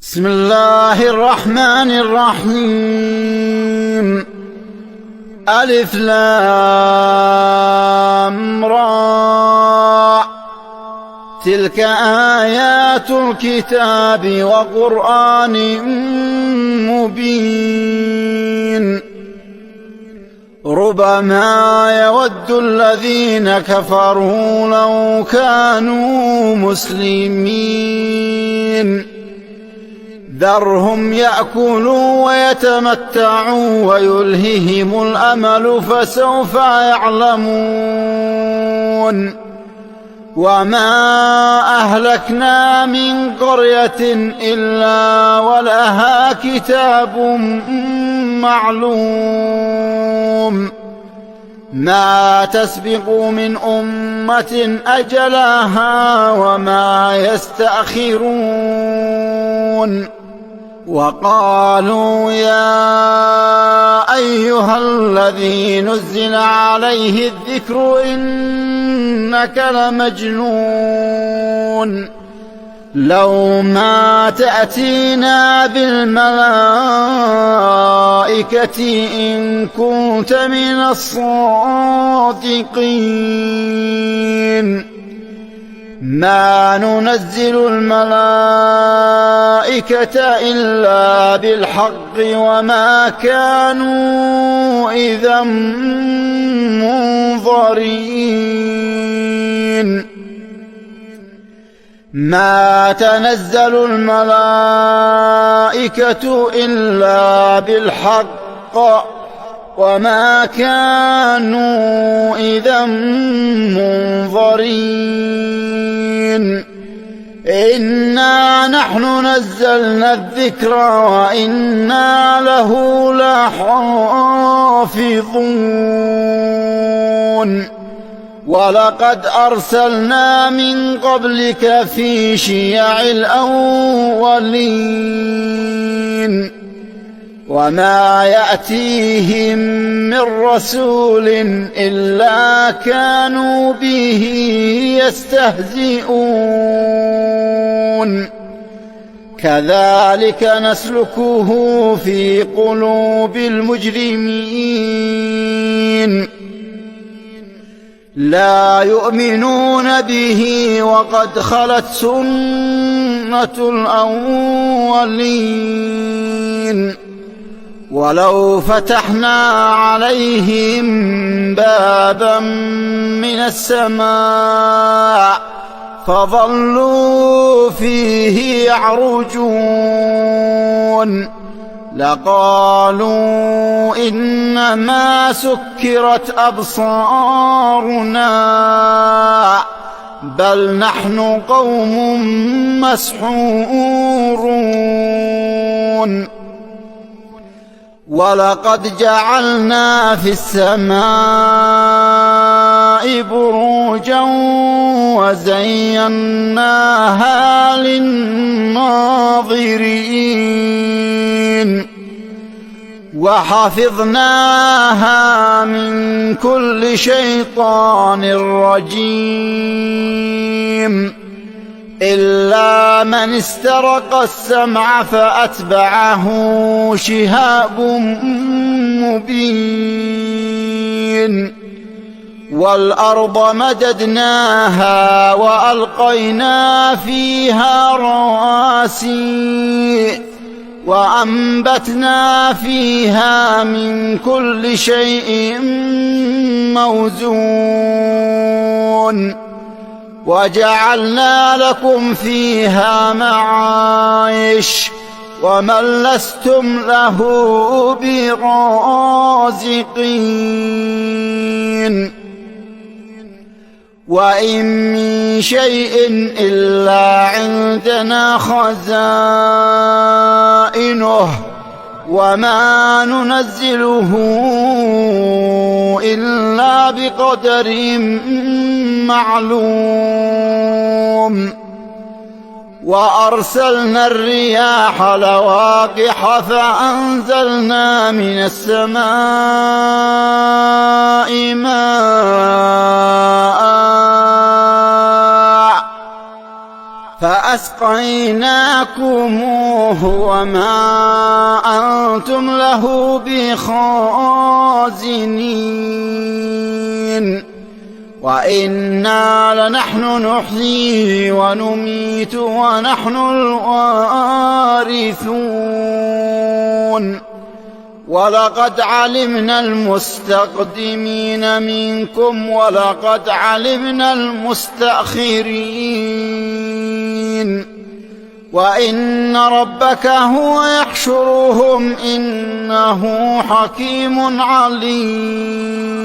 بسم الله الرحمن الرحيم. ألف لام را. تلك آيات الكتاب وقرآن مبين. ربما يود الذين كفروا لو كانوا مسلمين. ذرهم يأكلوا ويتمتعوا ويلههم الأمل فسوف يعلمون. وما أهلكنا من قرية إلا ولها كتاب معلوم. ما تسبق من أمة أجلها وما يستأخرون. وقالوا يا أيها الذي نزل عليه الذكر إنك لمجنون. لو ما تأتينا بالملائكة إن كنت من الصادقين. ما ننزل الملائكة إلا بالحق وما كانوا إذا منظرين. ما تنزل الملائكة إلا بالحق وما كانوا إذا منظرين. إنا نحن نزلنا الذكر وإنا له لحافظون. ولقد أرسلنا من قبلك في شيع الأولين. وما يأتيهم من رسول إلا كانوا به يستهزئون. كذلك نسلكه في قلوب المجرمين. لا يؤمنون به وقد خلت سنة الأولين. ولو فتحنا عليهم بابا من السماء فظلوا فيه يعرجون لقالوا إنما سكرت أبصارنا بل نحن قوم مسحورون. ولقد جعلنا في السماء بروجا وزيناها للناظرين وحفظناها من كل شيطان رجيم. إلا من استرق السمع فأتبعه شهاب مبين. والأرض مددناها وألقينا فيها رواسي وأنبتنا فيها من كل شيء موزون. وجعلنا لكم فيها معايش ومن لستم له برازقين. وإن من شيء إلا عندنا خزائنه وما ننزله إلا بقدر معلوم. وأرسلنا الرياح لواقح فأنزلنا من السماء ماء فأسقيناكم وما أنتم له بخازنين وإنا لنحن نحيي ونميت ونحن الوارثون ولقد علمنا المستقدمين منكم ولقد علمنا المستأخرين وإن ربك هو يحشرهم إنه حكيم عليم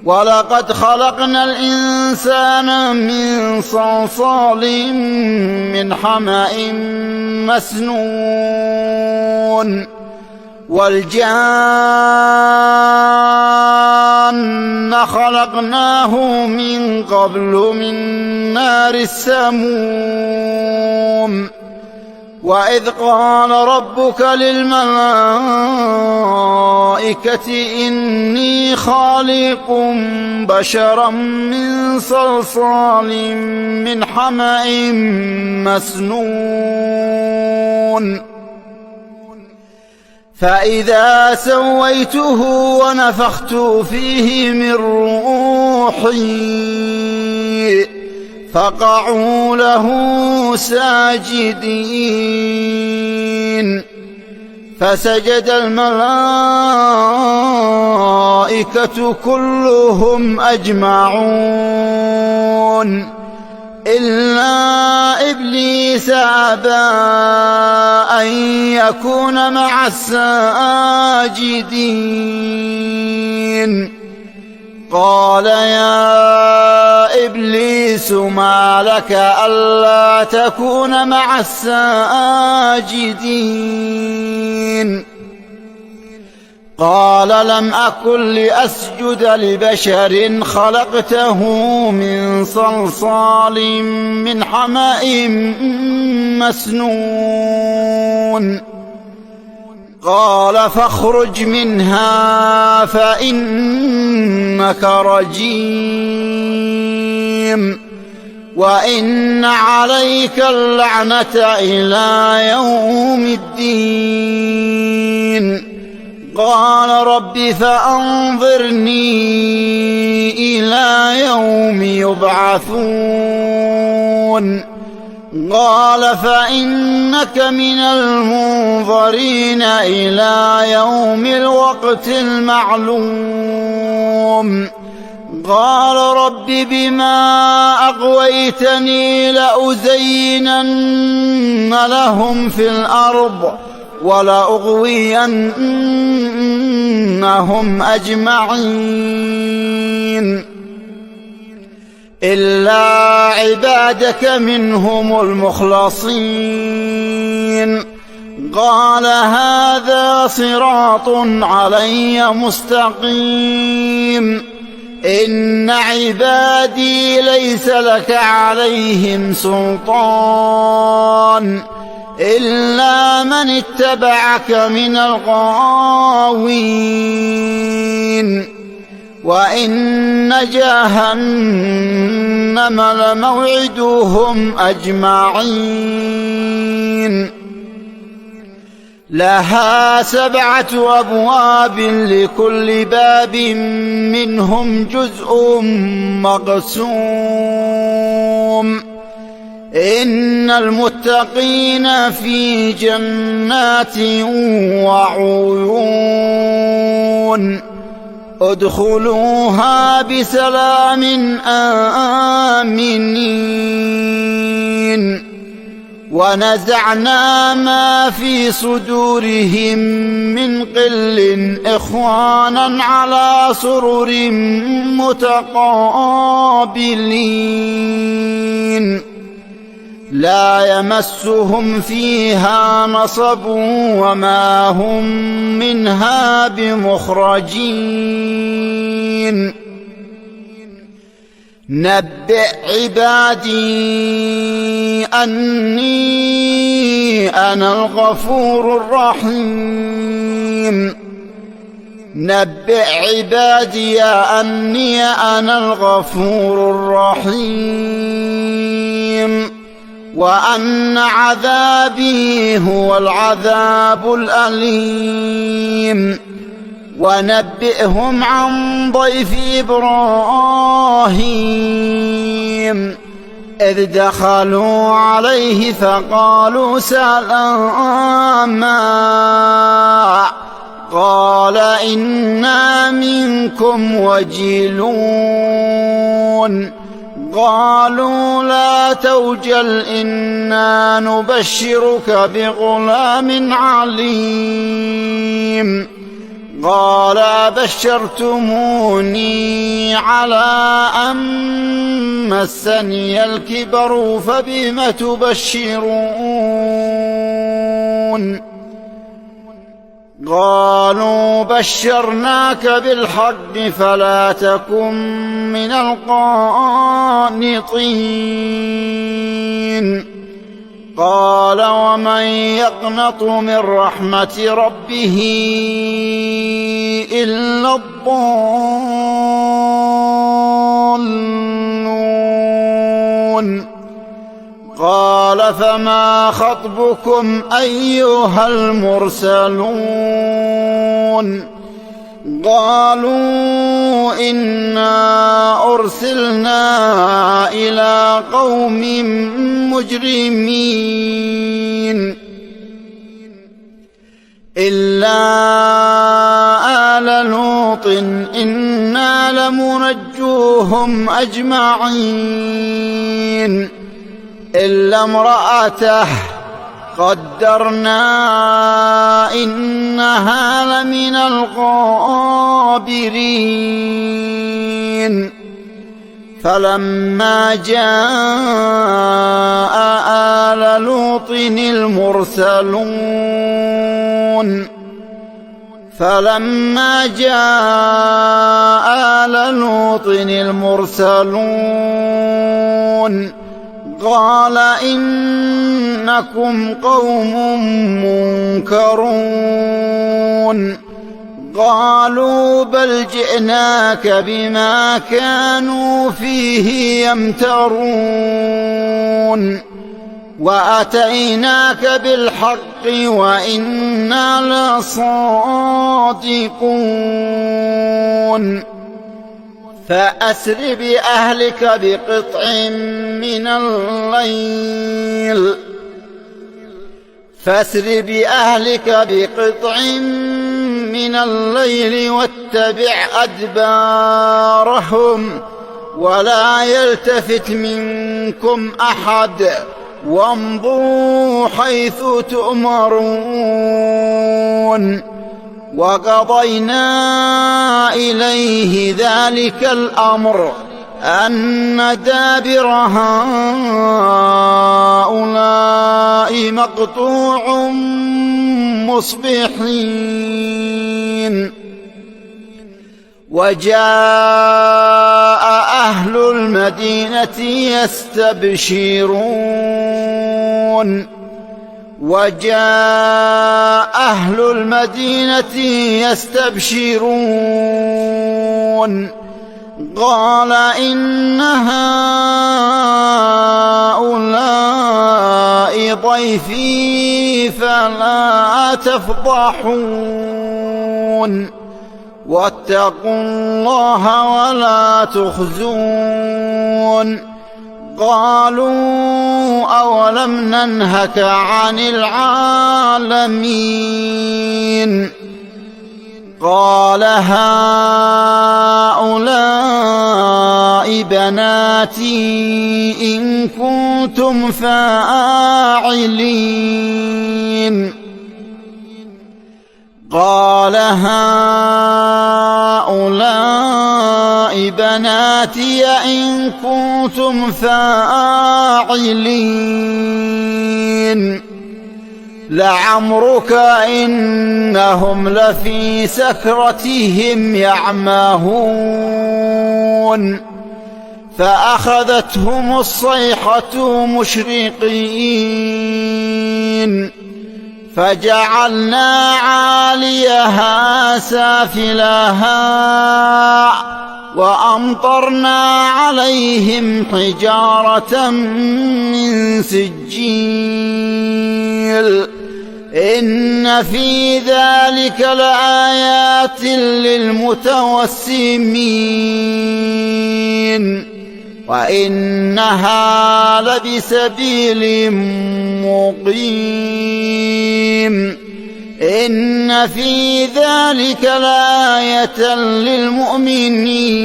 ولقد خلقنا الإنسان من صلصال من حمأ مسنون والجان خلقناه من قبل من نار السموم وإذ قال ربك للملائكة إني خالق بشرا من صلصال من حمأ مسنون فإذا سويته ونفخت فيه من روحي فقعوا له ساجدين فسجد الملائكة كلهم أجمعون إلا إبليس أبى أن يكون مع الساجدين قال يا إبليس ما لك ألا تكون مع الساجدين قال لم أكن لأسجد لبشر خلقته من صلصال من حمأ مسنون قال فاخرج منها فإنك رجيم وإن عليك اللعنة إلى يوم الدين قال رب فأنظرني إلى يوم يبعثون قال فإنك من المنظرين إلى يوم الوقت المعلوم قال رب بما أغويتني لأزينن لهم في الأرض ولأغوينهم أجمعين إلا عبادك منهم المخلصين قال هذا صراط علي مستقيم إن عبادي ليس لك عليهم سلطان إلا من اتبعك من الغاوين وإن جهنم لموعدهم أجمعين لها 7 أبواب لكل باب منهم جزء مقسوم إن المتقين في جنات وعيون ادخلوها بسلام آمنين ونزعنا ما في صدورهم من غل إخوانا على سرر متقابلين لا يمسهم فيها نصب وما هم منها بمخرجين نبئ عبادي أني أنا الغفور الرحيم نبئ عبادي أني أنا الغفور الرحيم وأن عذابي هو العذاب الأليم. ونبئهم عن ضيف إبراهيم إذ دخلوا عليه فقالوا سلاما قال إنا منكم وجلون. قالوا لا توجل إنا نبشرك بغلام عليم. قال أبشرتموني على أن مسني الكبر فبم تبشرون. قالوا بشرناك بالحق فلا تكن من القانطين. قال ومن يقنط من رحمة ربه إلا الضالون. قال فما خطبكم أيها المرسلون؟ قالوا إنا أرسلنا إلى قوم مجرمين إلا آل لوط إنا لمنجوهم أجمعين إلا امرأته قدرنا إنها لمن الغابرين. فلما جاء آل لوط المرسلون قال إنكم قوم منكرون. قالوا بل جئناك بما كانوا فيه يمترون وأتيناك بالحق وإنا لصادقون. فأسر بأهلك بقطع من الليل واتبع أدبارهم ولا يلتفت منكم أحد وامضوا حيث تؤمرون. وقضينا إليه ذلك الأمر أن دابر هؤلاء مقطوع مصبحين. وجاء أهل المدينة يستبشرون قال إن هؤلاء ضيفي فلا تفضحون واتقوا الله ولا تخزون. قالوا أولم ننهك عن العالمين؟ قال هؤلاء بناتي إن كنتم فاعلين. قال هؤلاء بناتي إن كنتم فاعلين. لعمرك إنهم لفي سكرتهم يعمهون فأخذتهم الصيحة مشرقين فجعلنا عاليها سافلها وأمطرنا عليهم حجارة من سجيل إن في ذلك لآيات للمتوسمين وإنها لبسبيل مقيم إن في ذلك لآية للمؤمنين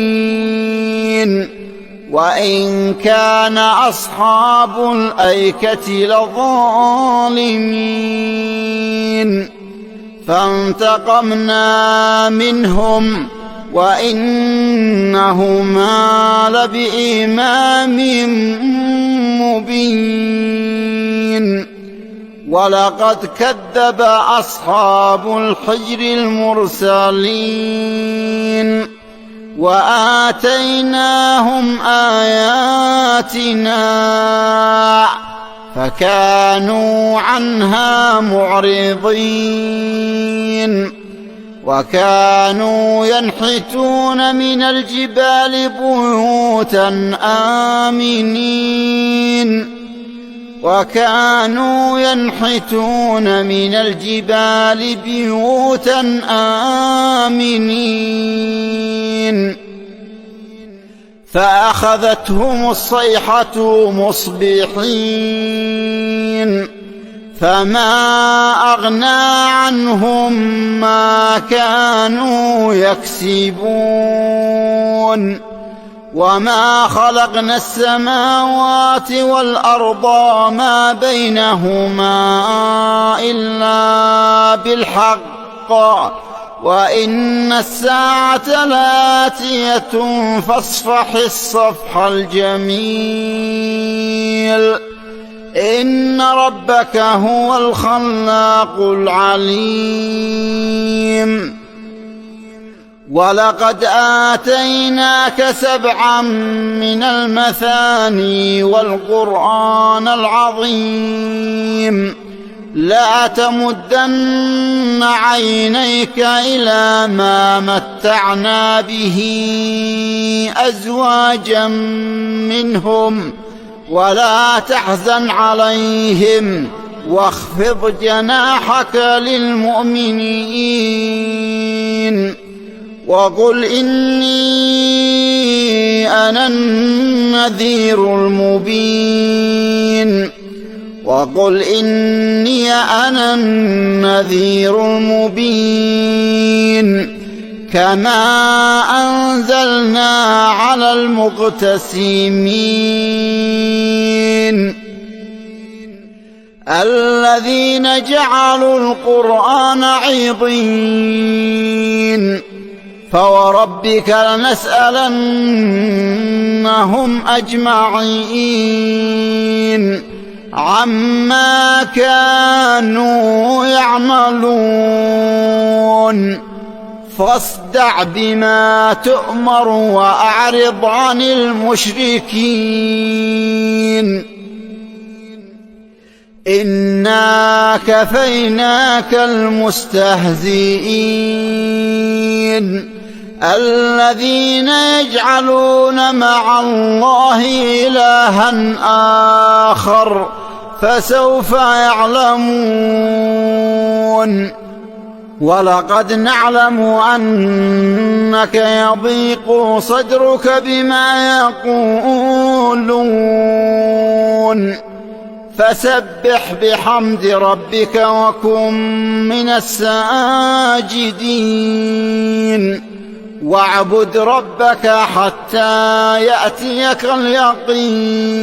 وإن كان أصحاب الأيكة لظالمين فانتقمنا منهم وإنهما لبإمام مبين ولقد كذب أصحاب الحجر المرسلين وآتيناهم آياتنا فكانوا عنها معرضين وكانوا ينحتون من الجبال بيوتا آمنين وكانوا ينحتون من الجبال بيوتا آمنين فأخذتهم الصيحة مصبحين فما أغنى عنهم ما كانوا يكسبون وما خلقنا السماوات والأرض ما بينهما إلا بالحق وإن الساعة لآتية فاصفح الصفح الجميل إن ربك هو الخلاق العليم ولقد آتيناك 7 من المثاني والقرآن العظيم لا تمدن عينيك إلى ما متعنا به أزواجا منهم ولا تحزن عليهم واخفض جناحك للمؤمنين وقل إني أنا النذير المبين وقل إني أنا النذير المبين كما أنزلنا على المقتسمين الذين جعلوا القرآن عضين فوربك لنسألنهم أجمعين عما كانوا يعملون فاصدع بما تؤمر وأعرض عن المشركين إنا كفيناك المستهزئين الذين يجعلون مع الله إلها آخر فسوف يعلمون ولقد نعلم أنك يضيق صدرك بما يقولون فسبح بحمد ربك وكن من الساجدين واعبد ربك حتى يأتيك اليقين